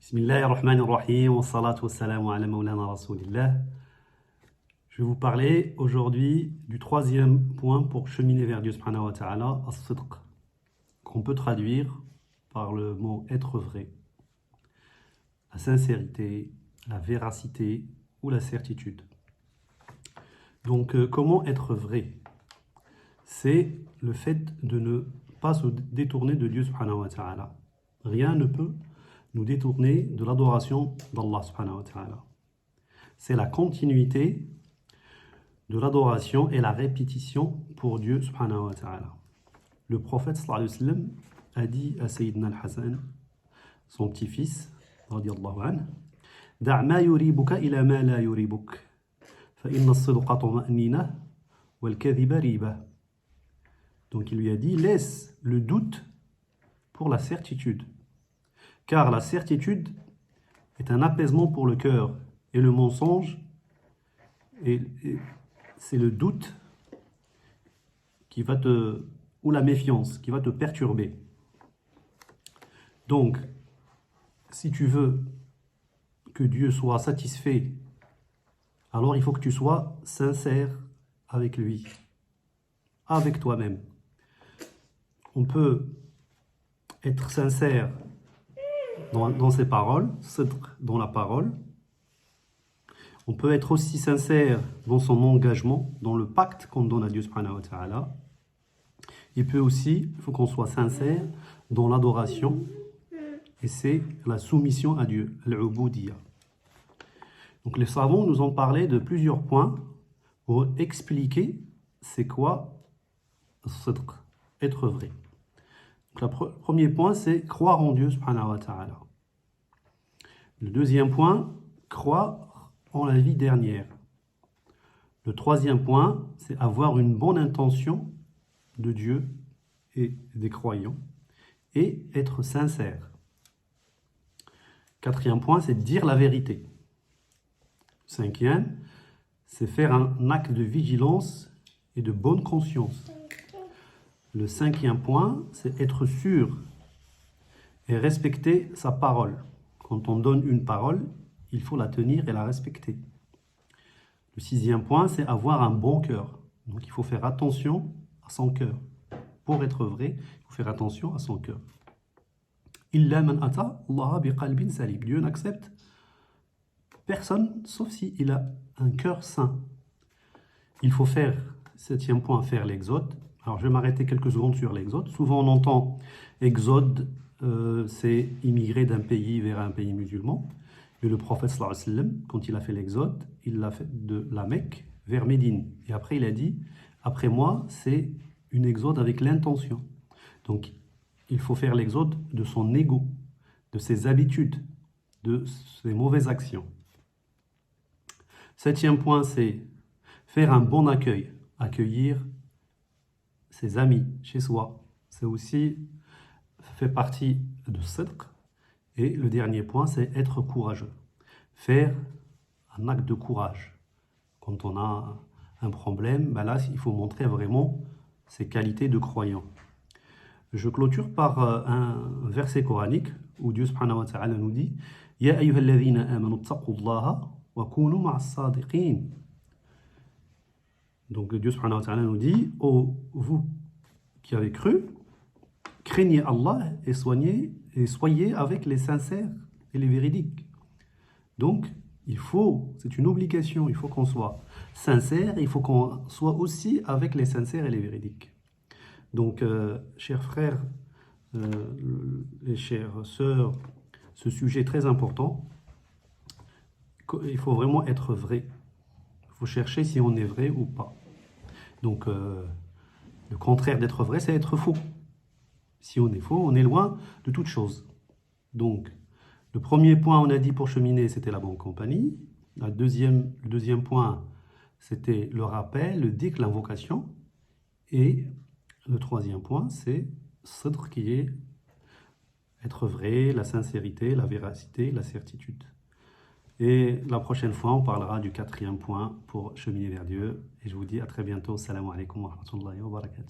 Bismillahirrahmanirrahim, wa salatu wa salamu ala maulana rasoulillah. Je vais vous parler aujourd'hui du troisième point pour cheminer vers Dieu subhanahu wa ta'ala, as-sidq, qu'on peut traduire par le mot être vrai, la sincérité, la véracité ou la certitude. Donc comment être vrai? C'est le fait de ne pas se détourner de Dieu subhanahu wa ta'ala. Rien ne peut nous détourner de l'adoration d'Allah subhanahu wa ta'ala. C'est la continuité de l'adoration et la répétition pour Dieu subhanahu wa ta'ala. Le prophète sallallahu alayhi wa sallam a dit à Sayyidina al-Hassan, son petit-fils, radiyallahu anhu, « Da' ma yuribuka ila ma la yuribuk, fa inna as-sidqa tuma'nina wal kadhiba riba » Donc il lui a dit, laisse le doute pour la certitude. Car la certitude est un apaisement pour le cœur et le mensonge, et c'est le doute qui va ou la méfiance qui va te perturber. Donc, si tu veux que Dieu soit satisfait, alors il faut que tu sois sincère avec lui, avec toi-même. On peut être sincère dans ses paroles, dans la parole. On peut être aussi sincère dans son engagement, dans le pacte qu'on donne à Dieu subhanahu wa ta'ala. Il faut qu'on soit sincère dans l'adoration, et c'est la soumission à Dieu, al-ubudiyya. Donc les savants nous ont parlé de plusieurs points pour expliquer c'est quoi sidq, être vrai. Le premier point, c'est croire en Dieu subhanahu wa ta'ala. Le deuxième point, croire en la vie dernière. Le troisième point, c'est avoir une bonne intention de Dieu et des croyants et être sincère. Quatrième point, c'est dire la vérité. Cinquième, c'est faire un acte de vigilance et de bonne conscience. Le cinquième point, c'est être sûr et respecter sa parole. Quand on donne une parole, il faut la tenir et la respecter. Le sixième point, c'est avoir un bon cœur. Donc il faut faire attention à son cœur. Pour être vrai, il faut faire attention à son cœur. Illa man ata Allah bi qalbin salim. Dieu n'accepte personne sauf s'il a un cœur sain. Il faut faire, septième point, faire l'exode. Alors, je vais m'arrêter quelques secondes sur l'exode. Souvent, on entend exode, c'est immigrer d'un pays vers un pays musulman. Mais le prophète, sallallahu alayhi wa sallam, quand il a fait l'exode, il l'a fait de la Mecque vers Médine. Et après, il a dit, après moi, c'est une exode avec l'intention. Donc, il faut faire l'exode de son ego, de ses habitudes, de ses mauvaises actions. Septième point, c'est faire un bon accueil, accueillir ses amis chez soi. C'est aussi fait partie de sidq. Et le dernier point, c'est être courageux. Faire un acte de courage. Quand on a un problème, ben là, il faut montrer vraiment ses qualités de croyant. Je clôture par un verset coranique où Dieu subhanahu wa ta'ala nous dit « Ya ayyuhalladhina amanu taqullaha wa kunu ma'as sadiqin » Donc Dieu subhanahu wa ta'ala nous dit « Oh, vous qui avez cru, craignez Allah et soyez avec les sincères et les véridiques. » Donc, c'est une obligation, il faut qu'on soit sincère, il faut qu'on soit aussi avec les sincères et les véridiques. Donc, chers frères et chères sœurs, ce sujet est très important. Il faut vraiment être vrai. Il faut chercher si on est vrai ou pas. Donc, le contraire d'être vrai, c'est être faux. Si on est faux, on est loin de toute chose. Donc, le premier point, on a dit pour cheminer, c'était la bonne compagnie. Le deuxième point, c'était le rappel, le dhikr, l'invocation. Et le troisième point, c'est sidq, qui est être vrai, la sincérité, la véracité, la certitude. Et la prochaine fois, on parlera du quatrième point pour cheminer vers Dieu. Et je vous dis à très bientôt. Salam alaikum wa rahmatullahi wa barakatuh.